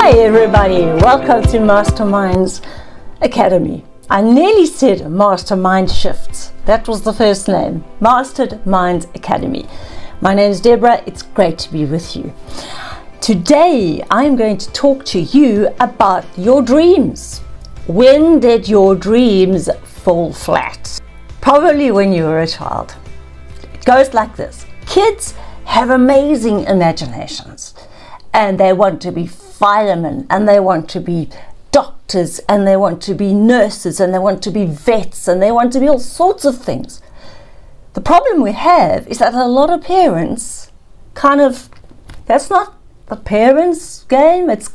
Hi everybody, welcome to MasteredMinds Academy. I nearly said Mastermind Shifts. That was the first name, MasteredMinds Academy. My name is Deborah, it's great to be with you. Today I'm going to talk to you about your dreams. When did your dreams fall flat? Probably when you were a child. It goes like this. Kids have amazing imaginations and they want to be firemen and they want to be doctors and they want to be nurses and they want to be vets and they want to be all sorts of things. The problem we have is that a lot of parents that's not the parents' game, it's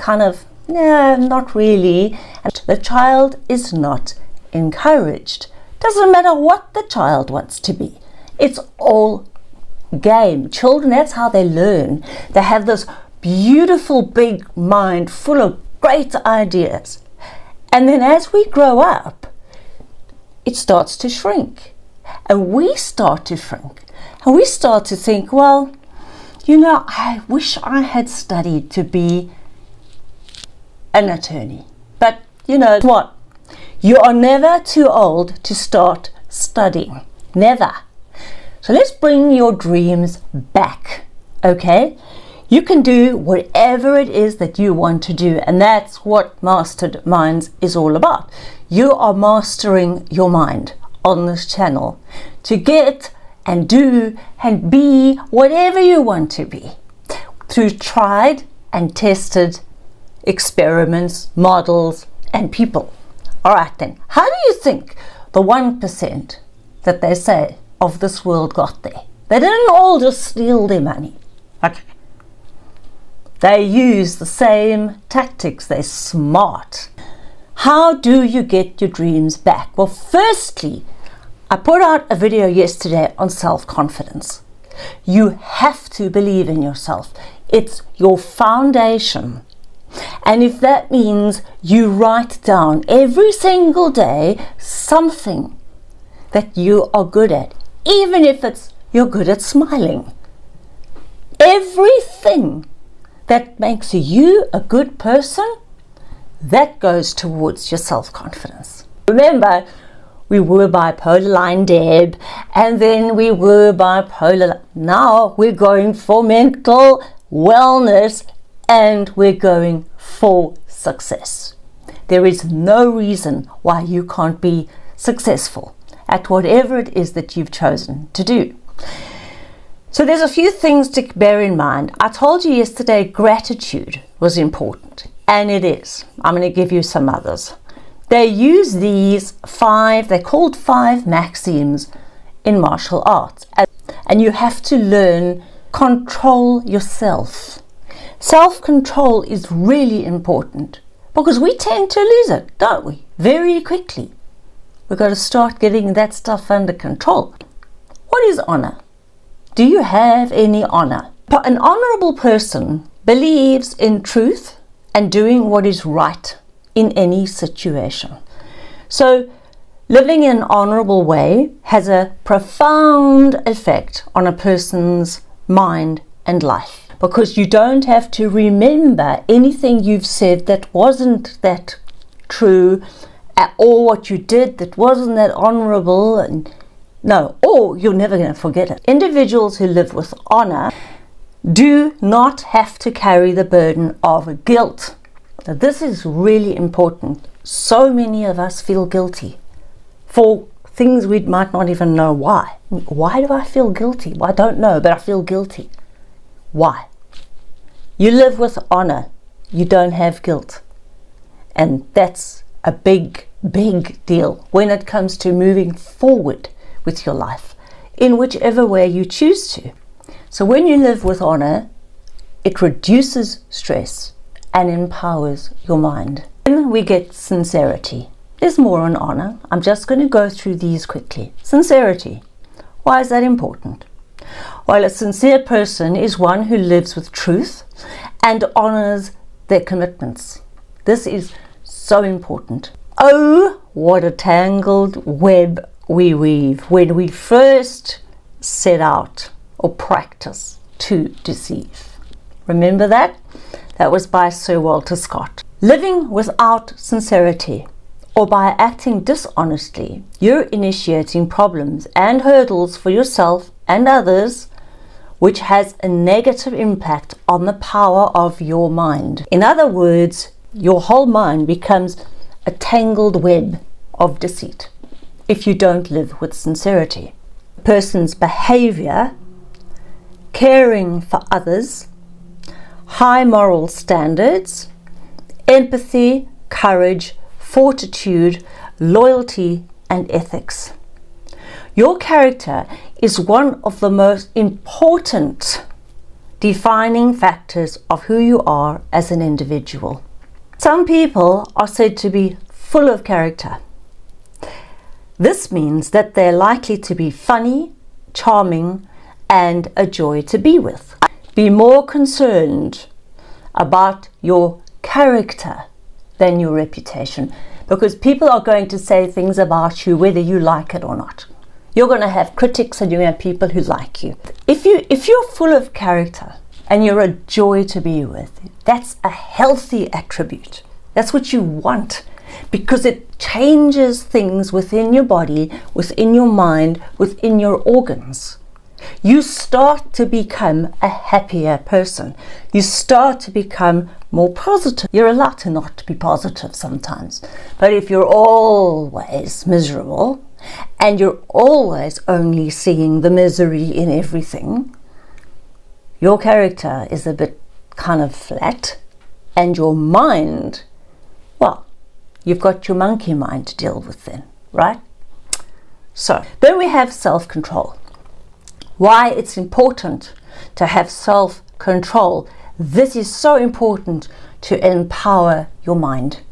not really. And the child is not encouraged. Doesn't matter what the child wants to be. It's all game. Children, that's how they learn. They have this beautiful big mind full of great ideas. And then as we grow up, it starts to shrink. And we start to shrink. And we start to think, well, I wish I had studied to be an attorney. But you know what? You are never too old to start studying. Never. So let's bring your dreams back, okay? You can do whatever it is that you want to do, and that's what Mastered Minds is all about. You are mastering your mind on this channel to get and do and be whatever you want to be through tried and tested experiments, models, and people. All right then, how do you think the 1% that they say of this world got there? They didn't all just steal their money. Okay. They use the same tactics. They're smart. How do you get your dreams back? Well, firstly, I put out a video yesterday on self-confidence. You have to believe in yourself. It's your foundation. And if that means you write down every single day something that you are good at, even if you're good at smiling, everything that makes you a good person, that goes towards your self-confidence. Remember, we were bipolar line Deb, and then we were bipolar. Now we're going for mental wellness and we're going for success. There is no reason why you can't be successful at whatever it is that you've chosen to do. So there's a few things to bear in mind. I told you yesterday gratitude was important, and it is. I'm going to give you some others. They use these they're called 5 maxims in martial arts. And you have to learn control yourself. Self-control is really important because we tend to lose it, don't we? Very quickly. We've got to start getting that stuff under control. What is honor? Do you have any honor? An honorable person believes in truth and doing what is right in any situation. So living in an honorable way has a profound effect on a person's mind and life, because you don't have to remember anything you've said that wasn't that true, or what you did that wasn't that honorable, or you're never going to forget it. Individuals who live with honor do not have to carry the burden of guilt. Now, this is really important. So many of us feel guilty for things we might not even know why. Why do I feel guilty? Well, I don't know, but I feel guilty. Why? You live with honor. You don't have guilt. And that's a big, big deal when it comes to moving forward with your life in whichever way you choose to. So when you live with honor, it reduces stress and empowers your mind. Then we get sincerity. There's more on honor. I'm just going to go through these quickly. Sincerity. Why is that important? Well, a sincere person is one who lives with truth and honors their commitments. This is so important. Oh, what a tangled web we weave when we first set out or practice to deceive. Remember that? That was by Sir Walter Scott. Living without sincerity, or by acting dishonestly, you're initiating problems and hurdles for yourself and others, which has a negative impact on the power of your mind. In other words, your whole mind becomes a tangled web of deceit if you don't live with sincerity. A person's behavior, caring for others, high moral standards, empathy, courage, fortitude, loyalty, and ethics. Your character is one of the most important defining factors of who you are as an individual. Some people are said to be full of character. This means that they're likely to be funny, charming, and a joy to be with. Be more concerned about your character than your reputation, because people are going to say things about you whether you like it or not. You're going to have critics and you're going to have people who like you. If you're full of character and you're a joy to be with, that's a healthy attribute. That's what you want, because it changes things within your body, within your mind, within your organs. You start to become a happier person. You start to become more positive. You're allowed to not be positive sometimes. But if you're always miserable and you're always only seeing the misery in everything, your character is a bit kind of flat, and your mind, well, you've got your monkey mind to deal with then, right? So then we have self-control. Why it's important to have self-control. This is so important to empower your mind.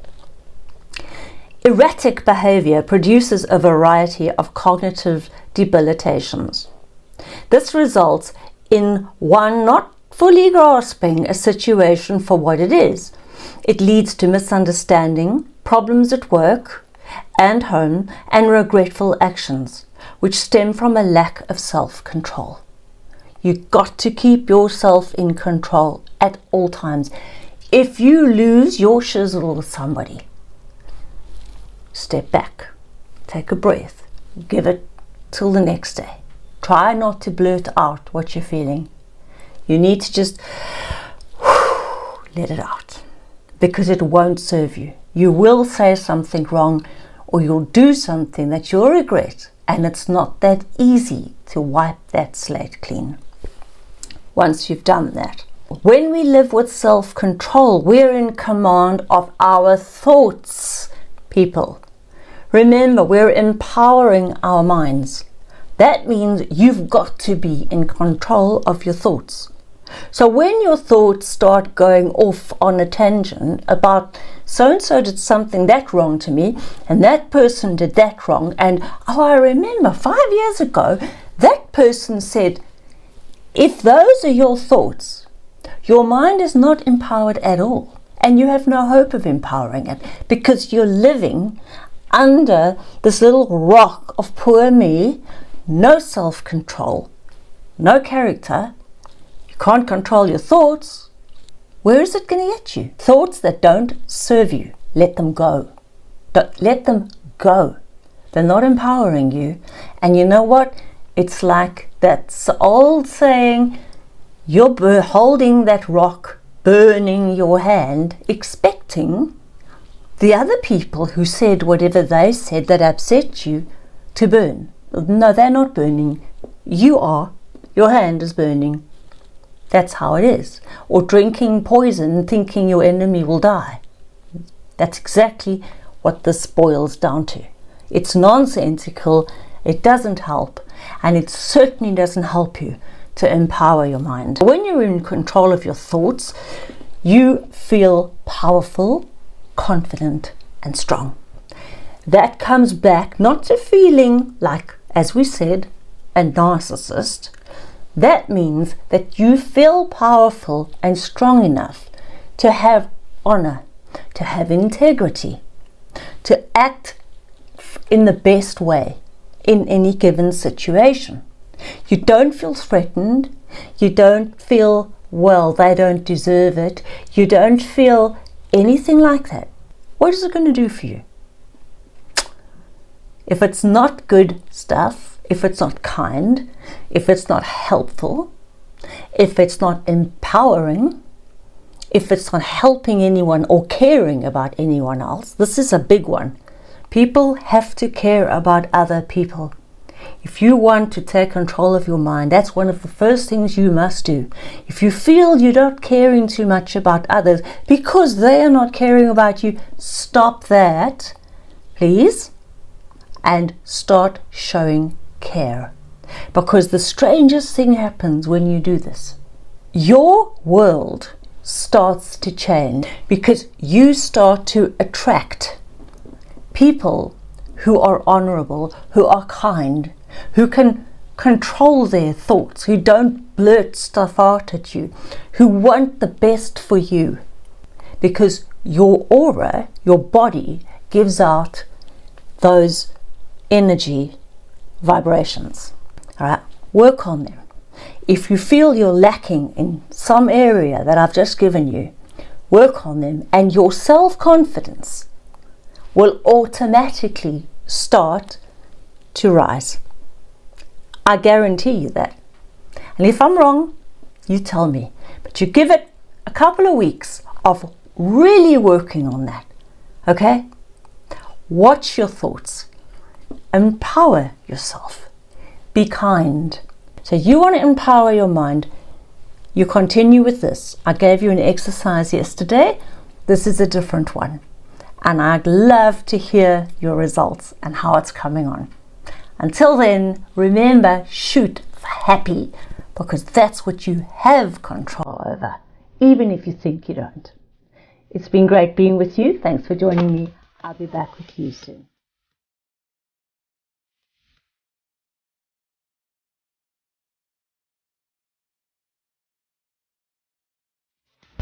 Erratic behavior produces a variety of cognitive debilitations. This results in one not fully grasping a situation for what it is. It leads to misunderstanding, problems at work and home, and regretful actions, which stem from a lack of self-control. You've got to keep yourself in control at all times. If you lose your shizzle with somebody, step back, take a breath, give it till the next day. Try not to blurt out what you're feeling. You need to just let it out, because it won't serve you. You will say something wrong, or you'll do something that you'll regret, and it's not that easy to wipe that slate clean once you've done that. When we live with self-control, we're in command of our thoughts, people. Remember, we're empowering our minds. That means you've got to be in control of your thoughts. So when your thoughts start going off on a tangent about so-and-so did something that wrong to me, and that person did that wrong, and I remember 5 years ago, that person said, if those are your thoughts, your mind is not empowered at all, and you have no hope of empowering it, because you're living under this little rock of poor me, no self-control, no character. You can't control your thoughts. Where is it going to get you? Thoughts that don't serve you, let them go. Let them go. They're not empowering you. And you know what? It's like that old saying, you're holding that rock, burning your hand, expecting the other people who said whatever they said that upset you to burn. No, they're not burning. You are. Your hand is burning. That's how it is. Or drinking poison thinking your enemy will die. That's exactly what this boils down to. It's nonsensical, it doesn't help, and it certainly doesn't help you to empower your mind. When you're in control of your thoughts, you feel powerful, confident, and strong. That comes back not to feeling like, as we said, a narcissist. That means that you feel powerful and strong enough to have honor, to have integrity, to act in the best way in any given situation. You don't feel threatened, you don't feel well, they don't deserve it, you don't feel anything like that, what is it going to do for you? If it's not good stuff, if it's not kind, if it's not helpful, if it's not empowering, if it's not helping anyone or caring about anyone else, this is a big one. People have to care about other people. If you want to take control of your mind, that's one of the first things you must do. If you feel you're not caring too much about others because they are not caring about you, stop that, please, and start showing care. Because the strangest thing happens when you do this. Your world starts to change because you start to attract people who are honorable, who are kind, who can control their thoughts, who don't blurt stuff out at you, who want the best for you. Because your aura, your body, gives out those energy vibrations. All right, work on them. If you feel you're lacking in some area that I've just given you, work on them, and your self-confidence will automatically start to rise. I guarantee you that. And if I'm wrong, you tell me. But you give it a couple of weeks of really working on that. Okay? Watch your thoughts. Empower yourself. Be kind. So you want to empower your mind. You continue with this. I gave you an exercise yesterday. This is a different one. And I'd love to hear your results and how it's coming on. Until then, remember, shoot for happy, because that's what you have control over, even if you think you don't. It's been great being with you. Thanks for joining me. I'll be back with you soon.